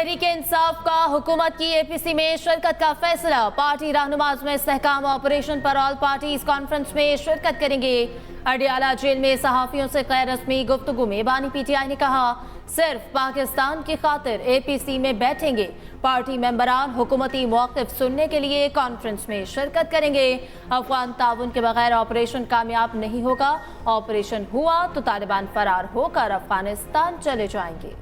तहरीक इंसाफ का हुकूमत की एपीसी में शिरकत का फैसला। पार्टी रहनुमाज में इस्तेहकाम ऑपरेशन पर ऑल पार्टीज कॉन्फ्रेंस में शिरकत करेंगे। अडियाला जेल में सहाफियों से गैर रस्मी गुफ्तगू में बानी पीटीआई ने कहा सिर्फ पाकिस्तान की खातिर एपीसी में बैठेंगे। पार्टी मेंबरान हुकूमती मौक़िफ़ सुनने के लिए कॉन्फ्रेंस में शिरकत करेंगे। अफगान ताउन के बगैर ऑपरेशन कामयाब नहीं होगा। ऑपरेशन हुआ तो तालिबान फरार होकर अफगानिस्तान चले जाएंगे।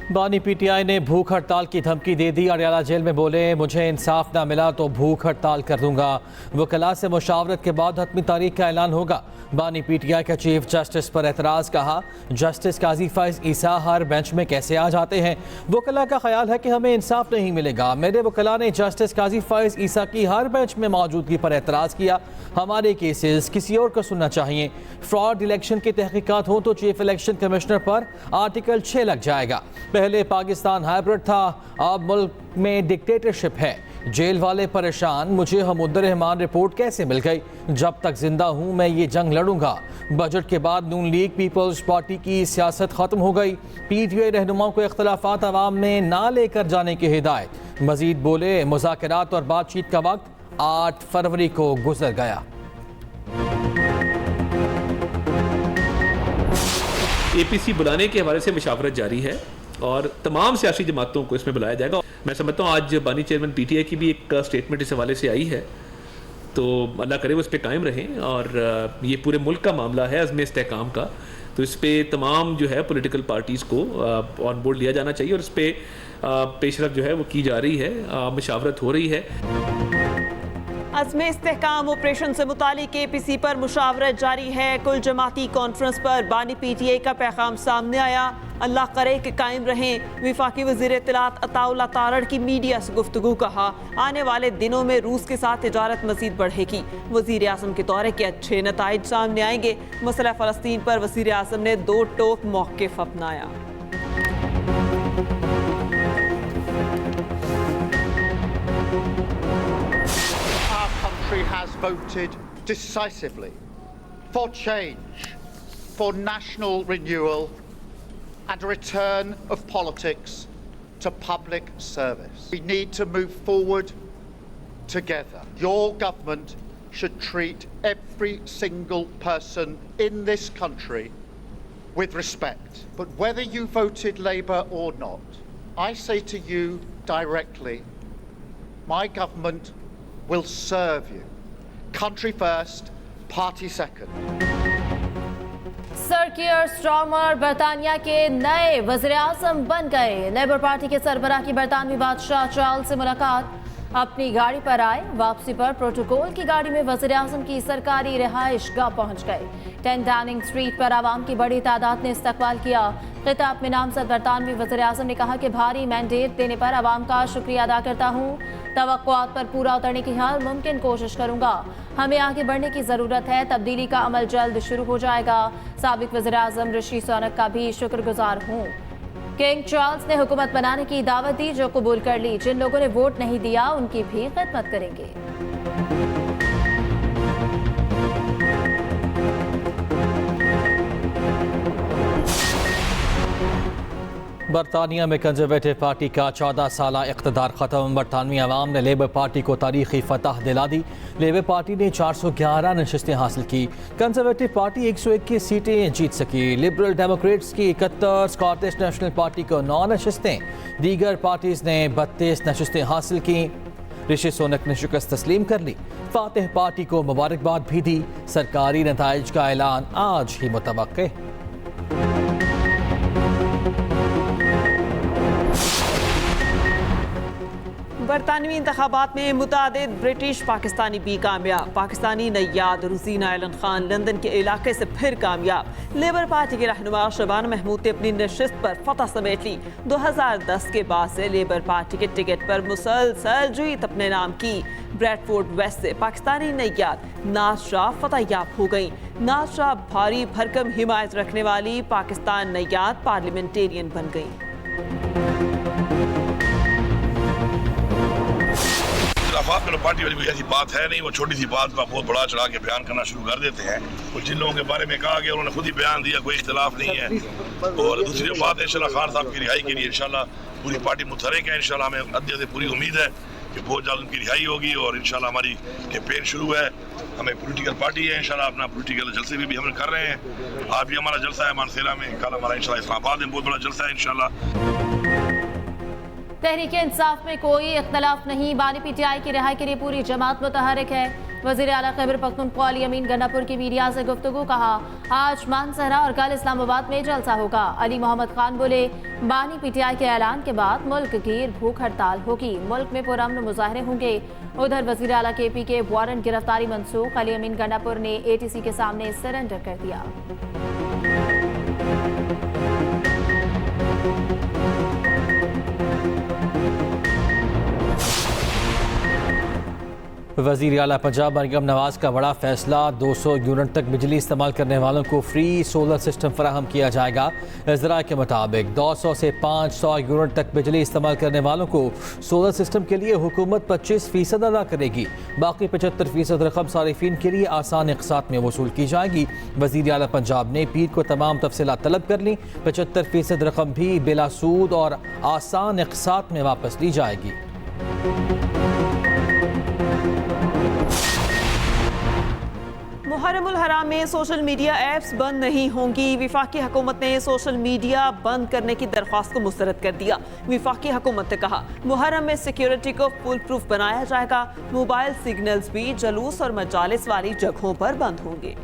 बानी पीटीआई ने भूख हड़ताल की धमकी दे दी। अडियाला जेल में बोले मुझे इंसाफ ना मिला तो भूख हड़ताल कर दूंगा। वकला से मुशावरत के बाद हतमी तारीख का ऐलान होगा। बानी पीटीआई के चीफ जस्टिस पर एतराज़, कहा जस्टिस काजी फैज़ ईसा हर बेंच में कैसे आ जाते हैं। वकला का ख्याल है कि हमें इंसाफ नहीं मिलेगा। मेरे वकला ने जस्टिस काजी फैज़ ईसा की हर बेंच में मौजूदगी पर एतराज़ किया। हमारे केसेस किसी और को सुनना चाहिए। फ्रॉड इलेक्शन की तहकीकात हो तो चीफ इलेक्शन कमिश्नर पर आर्टिकल 6 लग जाएगा। पहले पाकिस्तान हाइब्रिड था, अब मुल्क में डिक्टेटरशिप है। जेल वाले परेशान, मुझे हमउद्दीन रहमान रिपोर्ट कैसे मिल गई। जब तक जिंदा हूं मैं ये जंग लड़ूंगा। बजट के बाद नून लीग पीपल्स पार्टी की सियासत खत्म हो गई। पीटीआई रहनुमाओं को इख्तलाफात अवाम में ना लेकर जाने की हिदायत। मजीद बोले मुज़ाकरात और बातचीत का वक्त 8 फरवरी को गुजर गया। एपीसी बुलाने के हवाले से मुशावरत जारी है और तमाम सियासी जमातों को इसमें बुलाया जाएगा। मैं समझता हूँ आज बानी चेयरमैन पीटीआई की भी एक स्टेटमेंट इस हवाले से आई है, तो अल्लाह करे वो इस पर कायम रहें। और ये पूरे मुल्क का मामला है अज़्म इस्तेहकाम का, तो इस पर तमाम जो है पॉलिटिकल पार्टीज़ को ऑन बोर्ड लिया जाना चाहिए और इस पर पेशरफ जो है वो की जा रही है, मुशावरत हो रही है। अज़्म इस्तेहकाम ऑपरेशन से मुतालिक एपीसी पर मुशावरत जारी है। कुल जमाती कॉन्फ्रेंस पर बानी पीटीआई का पैगाम सामने आया। अल्लाह करे कि कायम रहें। वफाकी वज़ीर इत्तलात अताउल्लाह तारड़ की मीडिया से गुफ्तगू, कहा आने वाले दिनों में रूस के साथ तिजारत मज़ीद बढ़ेगी। वज़ीर आज़म के दौरे के अच्छे नताइज सामने आएंगे। मसला फ़लस्तीन पर वज़ीर आज़म ने दो टोक मौक़िफ़ अपनाया। Has voted decisively for change, for national renewal and a return of politics to public service. We need to move forward together. Your government should treat every single person in this country with respect. But whether you voted Labour or not, I say to you directly, my government will serve you. Country first, party second. Sir Keir Starmer बरतानिया के नए वज़ीर आज़म बन गए। Labour party के सरबराह की बरतानवी बादशाह Charles से मुलाकात। अपनी गाड़ी पर आए। वापसी पर प्रोटोकॉल की गाड़ी में वज़ीर आज़म की सरकारी रिहाइश गाह पहुँच गए। 10 डाउनिंग स्ट्रीट पर आवाम की बड़ी तादाद ने इस्तकबाल किया। खिताब में नामज़द बरतानवी वज़ीर आज़म ने कहा कि भारी मैंडेट देने पर आवाम का शुक्रिया अदा करता हूँ। तवक्कुआत पर पूरा उतरने की हर मुमकिन कोशिश करूँगा। हमें आगे बढ़ने की ज़रूरत है। तब्दीली का अमल जल्द शुरू हो जाएगा। साबिक वज़ीर आज़म ऋषि सुनक का भी शुक्रगुजार हूँ। किंग चार्ल्स ने हुकूमत बनाने की दावत दी जो कबूल कर ली। जिन लोगों ने वोट नहीं दिया उनकी भी खिदमत करेंगे। बरतानिया में कंजर्वेटिव पार्टी का 14 साला इक़्तिदार ख़त्म। बरतानवी अवाम ने लेबर पार्टी को तारीखी फतह दिला दी। लेबर पार्टी ने 411 नशस्तें हासिल की। कंजर्वेटिव पार्टी 121 सीटें जीत सकी। लिबरल डेमोक्रेट्स की 71, स्कॉटिश नेशनल पार्टी को 9 नशस्तें, दीगर पार्टीज़ ने 32 नशस्तें हासिल की। ऋषि सुनक ने शिकस्त तस्लीम कर ली। फातिह पार्टी को मुबारकबाद भी दी। सरकारी नताइज का ऐलान आज ही मुतवक्के। बरतानवी इंतखाबात में मुतादिद ब्रिटिश पाकिस्तानी भी कामयाब। पाकिस्तानी नैयाद रुजीना एलन खान लंदन के इलाके से फिर कामयाब। लेबर पार्टी के रहनुमा शबाना महमूद ने अपनी नशिस्त पर फतह समेट ली। 2010 के बाद से लेबर पार्टी के टिकट पर मुसलसल जीत अपने नाम की। ब्रैडफोर्ड वेस्ट से पाकिस्तानी नैयाद नाज शाह फतहयाब हो गई। नाज शाह भारी भरकम हिमायत रखने वाली पाकिस्तान नैयाद पार्लियामेंटेरियन बन गई। पोलिटिकल पार्टी वाली कोई ऐसी बात है नहीं, वो छोटी सी बात का बहुत बड़ा चढ़ा के बयान करना शुरू कर देते हैं। और जिन लोगों के बारे में कहा गया उन्होंने खुद ही बयान दिया, कोई इख्तिलाफ नहीं है। और दूसरी बात है इंशाल्लाह खान साहब की रिहाई के लिए इंशाल्लाह पूरी पार्टी मुतहरिक है। इंशाल्लाह हमें अद्य से पूरी उम्मीद है कि बहुत जल्द उनकी रिहाई होगी और इंशाल्लाह हमारी कैंपेन शुरू है। हमें पॉलिटिकल पार्टी है, इंशाल्लाह अपना पॉलिटिकल जलसे भी हम कर रहे हैं। आज भी हमारा जलसा है मानसेरा में, कल हमारा इंशाल्लाह इस्लामाबाद में बहुत बड़ा जलसा है इंशाल्लाह। तहरीक इंसाफ में कोई इख्तलाफ नहीं, बानी पीटीआई की रिहाई के लिए पूरी जमात मुतहरिक है। वज़ीर आला खैबर पख्तूनख्वा अली अमीन गन्नापुर की मीडिया से गुफ्तगू, कहा आज मानसहरा और कल इस्लामाबाद में जलसा होगा। अली मोहम्मद खान बोले बानी पीटीआई के ऐलान के बाद मुल्क की भूख हड़ताल होगी, मुल्क में पुरअमन मुजाहरे होंगे। उधर वज़ीर आला KP के वारंट गिरफ्तारी मनसूख, अली अमीन गन्नापुर ने ATC के सामने सरेंडर कर दिया। वज़ीर आला पंजाब मरियम नवाज का बड़ा फैसला, 200 यूनिट तक बिजली इस्तेमाल करने वालों को फ्री सोलर सिस्टम फराहम किया जाएगा। ज़रा के मुताबिक 200 से 500 यूनिट तक बिजली इस्तेमाल करने वालों को सोलर सिस्टम के लिए हुकूमत 25% अदा करेगी। बाकी 75% रकम सारिफिन के लिए आसान इक़सात में वसूल की जाएगी। वज़ीर आला पंजाब ने पीर को तमाम तफसीलात तलब कर ली। 75% रकम भी बिला सूद और आसान इक़सात में वापस ली जाएगी। मुहर्रमुल हराम में सोशल मीडिया ऐप्स बंद नहीं होंगी। विफाकी हुकूमत ने सोशल मीडिया बंद करने की दरख्वास्त को मुस्तरद कर दिया। विफाकी हुकूमत ने कहा मुहर्रम में सिक्योरिटी को फुल प्रूफ बनाया जाएगा। मोबाइल सिग्नल्स भी जलूस और मजालिस वाली जगहों पर बंद होंगे।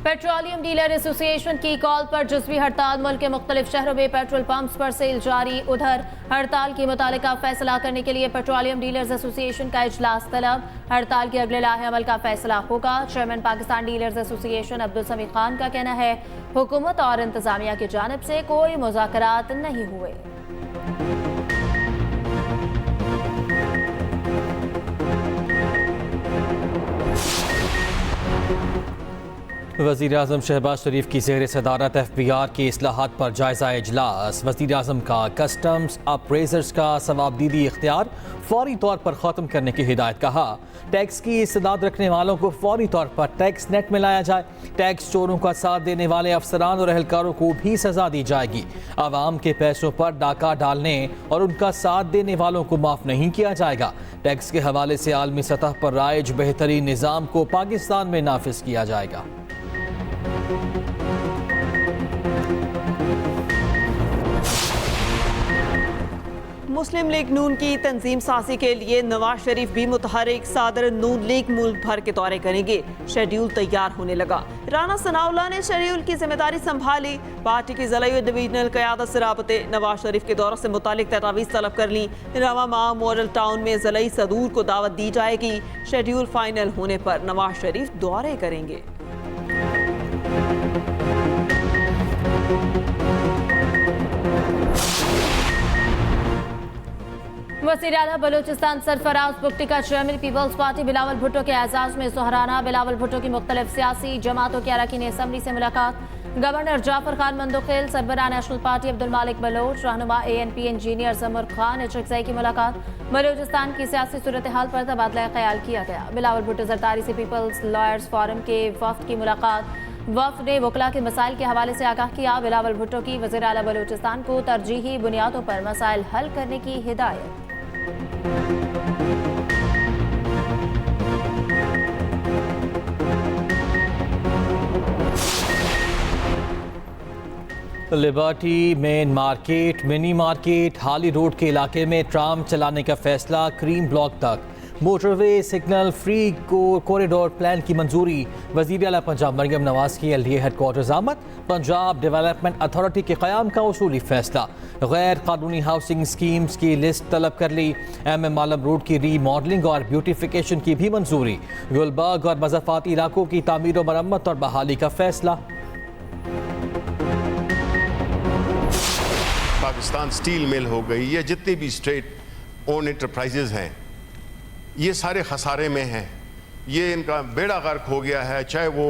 पेट्रोलियम डीलर एसोसिएशन की कॉल पर जुज़वी हड़ताल, मुल्क के मुख्तलिफ शहरों में पेट्रोल पंप्स पर सेल जारी। उधर हड़ताल की मुतालिका फैसला करने के लिए पेट्रोलियम डीलर्स एसोसिएशन का इजलास तलब। हड़ताल के अगले लाहे अमल का फैसला होगा। Chairman Pakistan dealers association Abdul समी खान का कहना है हुकूमत और इंतजामिया की जानिब से कोई मुज़ाकरात नहीं हुए। वज़ीर आज़म शहबाज शरीफ की ज़ेर सदारत FBR के इस्लाहात पर जायज़ा इजलास। वज़ीर आज़म का कस्टम्स अप्रेजर्स का सवाबदीदी इख्तियार फौरी तौर पर ख़त्म करने की हिदायत। कहा टैक्स की इस्तेदाद रखने वालों को फौरी तौर पर टैक्स नेट में लाया जाए। टैक्स चोरों का साथ देने वाले अफसरान और अहलकारों को भी सजा दी जाएगी। आवाम के पैसों पर डाका डालने और उनका साथ देने वालों को माफ़ नहीं किया जाएगा। टैक्स के हवाले से आलमी सतह पर राइज बेहतरीन निज़ाम को पाकिस्तान में नाफिज किया जाएगा। मुस्लिम लीग नून की तंजीम साजी के लिए नवाज शरीफ भी मुतहरिक। सदर नून लीग मुल्क भर के दौरे करेंगे। शेड्यूल तैयार होने लगा। राना सनाउल्लाह ने शेड्यूल की जिम्मेदारी संभाली। पार्टी की ज़िला डिवीजनल क़यादत से राबते। नवाज शरीफ के दौरे से मुतालिक तजावीज़ तलब कर ली। रवा माह मॉडल टाउन में ज़िला सदूर को दावत दी जाएगी। शेड्यूल फाइनल होने पर नवाज शरीफ दौरे करेंगे। वज़ीर आला बलूचिस्तान सरफराज बुगटी का chairman Peoples Party Bilawal Bhutto के एजाज में सुहराना। बिलावल भुट्टो की मुख्तलिफ सियासी जमातों के अरकान असम्बली से मुलाकात। गवर्नर जाफर खान मंदोखेल, सरबराह नेशनल पार्टी अब्दुल मालिक बलोच, रहनुमा ANP engineer Zamar Khan HXI की मुलाकात। बलूचिस्तान की सियासी सूरत हाल पर तबादला ख्याल किया गया। बिलावल भुट्टो जरदारी से पीपल्स लॉयर्स फोरम के वफ्द की मुलाकात। वफ्द ने वकला के मसाइल के हवाले से आगाह किया। बिलावल भुट्टो की वज़ीर आला बलूचिस्तान को तरजीही बुनियादों पर मसाइल हल करने की हिदायत। Liberty main market, mini market, हाली रोड के इलाके में ट्राम चलाने का फैसला। क्रीम ब्लॉक तक motorway signal free corridor plan की मंजूरी। वज़ीर आला पंजाब मरियम नवाज की LDA हेडक्वार्टर्स आमद। पंजाब डेवलपमेंट अथॉरिटी के क़याम का उसूली फैसला। गैर कानूनी हाउसिंग स्कीम्स की लिस्ट तलब कर ली। MM आलम रोड की रीमॉडलिंग और ब्यूटिफिकेशन की भी मंजूरी। गुलबर्ग और मज़ाफ़ाती इलाकों की तामीर व मरम्मत और बहाली का फैसला। पाकिस्तान स्टील मिल हो गई, या जितनी भी स्टेट ओन इंटरप्राइजेज हैं, ये सारे खसारे में हैं। ये इनका बेड़ा गर्क हो गया है, चाहे वो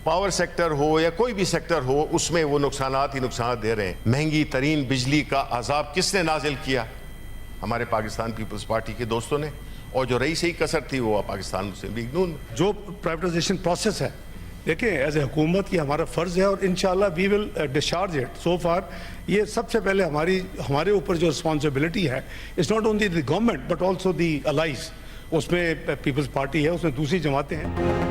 पावर सेक्टर हो या कोई भी सेक्टर हो, उसमें वो नुकसानात ही नुकसान दे रहे हैं। महंगी तरीन बिजली का अजाब किसने नाजिल किया? हमारे पाकिस्तान पीपल्स पार्टी के दोस्तों ने, और जो रही सही कसर थी वो पाकिस्तान मुस्लिम लीग नून। जो प्राइवेटाइजेशन प्रोसेस है, देखिए एज ए हुकूमत ये हमारा फ़र्ज़ है और इंशाल्लाह we will discharge it. So far ये सबसे पहले हमारे ऊपर जो रिस्पॉन्सिबिलिटी है, it's not only the government but also the allies. उसमें पीपल्स पार्टी है, उसमें दूसरी जमातें हैं।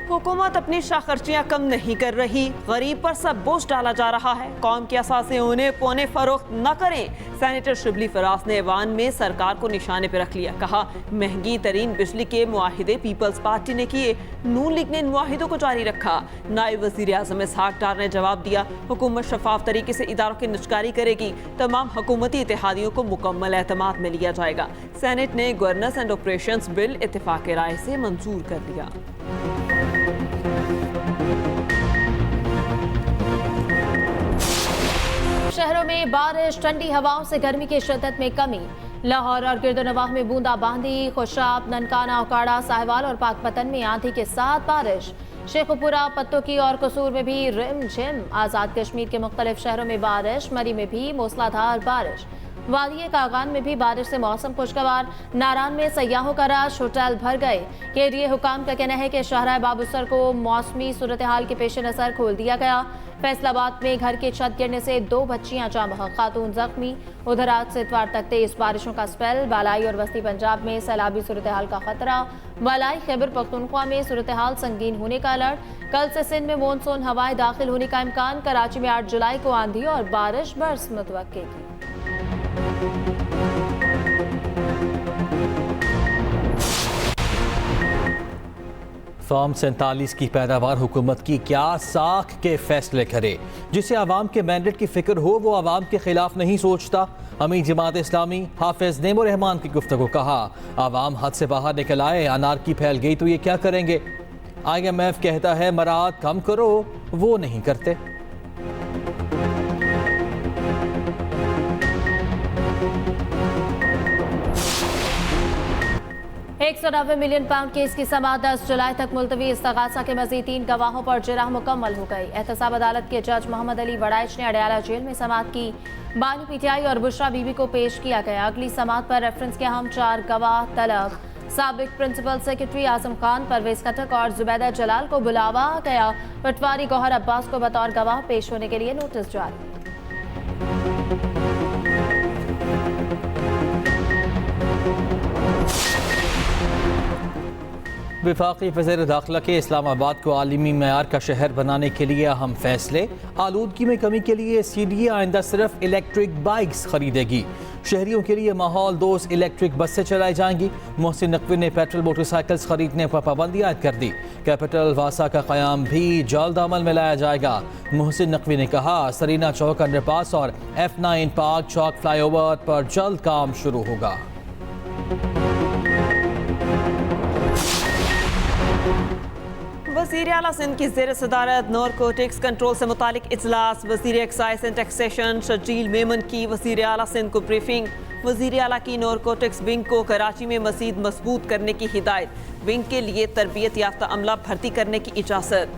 हुकूमत अपनी शाखर्चियाँ कम नहीं कर रही, गरीब पर सब बोझ डाला जा रहा है। कौम की असासें उन्हें पौने फरोख्त न करें। सेनेटर शिबली फराज ने ऐवान में सरकार को निशाने पर रख लिया। कहा, महंगी तरीन बिजली के मुआहिदे पीपल्स पार्टी ने किए, नून लीग ने इन मुआहिदों को जारी रखा। नायब वज़ीर आज़म इसहाक डार ने जवाब दिया, हुकूमत शफाफ तरीके से इदारों की निजकारी करेगी। तमाम हुकूमती इत्तेहादियों को मुकम्मल एतमाद में लिया जाएगा। सेनेट ने गवर्नेंस एंड ऑपरेशंस बिल इत्तेफाक राय से मंजूर कर लिया। शहरों में बारिश, ठंडी हवाओं से गर्मी की शिद्दत में कमी। लाहौर और गिरदोनवाह में बूंदाबांदी, खुशाब, ननकाना, उकाड़ा, साहिवाल और पाकपतन में आंधी के साथ बारिश। शेखुपुरा, पत्तोकी और कसूर में भी रिमझिम। आज़ाद कश्मीर के मुख्तलिफ शहरों में बारिश, मरी में भी मूसलाधार बारिश। वादिये कागान में भी बारिश से मौसम खुशगवार। नारान में सयाहों का रश, होटल भर गए। केरिए हुकाम का कहना है कि शाहराह बाबूसर को मौसमी सूरत हाल के पेश नज़र खोल दिया गया। फैसलाबाद में घर की छत गिरने से 2 बच्चियां जाँ बहक, खातून जख्मी। उधर आज से इतवार तक तेज बारिशों का स्पेल। बालाई और वस्ती पंजाब में सैलाबी सूरत हाल का खतरा। बालाई खैबर पख्तूनख्वा में सूरत हाल संगीन होने का अलर्ट। कल से सिंध में मानसून हवाएं दाखिल होने का इम्कान। कराची में 8 जुलाई को आंधी और बारिश बरस मुतवक्के की। फार्म 47 की पैदावार हुकूमत की क्या साख के फैसले करे। जिसे आवाम के मैंडेट की फिक्र हो वो आवाम के खिलाफ नहीं सोचता। अमीर जमात इस्लामी हाफिज नेमो रहमान की गुफ्तगू। कहा, आवाम हद से बाहर निकल आए, अनारकी फैल गई तो ये क्या करेंगे। IMF कहता है मराद कम करो, वो नहीं करते। 190 मिलियन पाउंड केस की समाअत 10 जुलाई तक मुलतवी। इस्तगासा के मजीद 3 गवाहों पर जिरह मुकम्मल हो गई। एहतसाब अदालत के जज मोहम्मद अली वड़ाइच ने अडयाला जेल में समाअत की। बानी PTI और बुशरा बीबी को पेश किया गया। अगली समाअत पर रेफरेंस के अहम 4 गवाह तलब। साबिक प्रिंसिपल सेक्रेटरी आजम खान, परवेज खटक और जुबैदा जलाल को बुलावा गया। पटवारी गौहर अब्बास को बतौर गवाह पेश होने के लिए नोटिस जारी। वफाकी वज़ीर दाखिला के इस्लामाबाद को आलमी मयार का शहर बनाने के लिए अहम फैसले। आलूदगी में कमी के लिए CDA आइंदा सिर्फ इलेक्ट्रिक बाइक्स खरीदेगी। शहरियों के लिए माहौल दोस्त इलेक्ट्रिक बसें चलाई जाएंगी। मोहसिन नकवी ने पेट्रोल मोटरसाइकिल्स खरीदने पर पाबंदी आयद कर दी। कैपिटल वासा का क़याम भी जल्द अमल में लाया जाएगा। मोहसिन नकवी ने कहा, सरीना चौक अंडरपास और F9 पार्क चौक फ्लाईओवर पर जल्द काम शुरू होगा। वज़ीर आला सिंध की ज़ेर सदारत नारकोटिक्स कंट्रोल से मुतालिक इजलास। वज़ीर excise and taxation Sharjeel Memon की वज़ीर आला सिंध को ब्रीफिंग। वज़ीर आला की नारकोटिक्स विंग को कराची में मज़ीद मजबूत करने की हिदायत। विंग के लिए तरबियत याफ्ता अमला भर्ती करने की इजाज़त।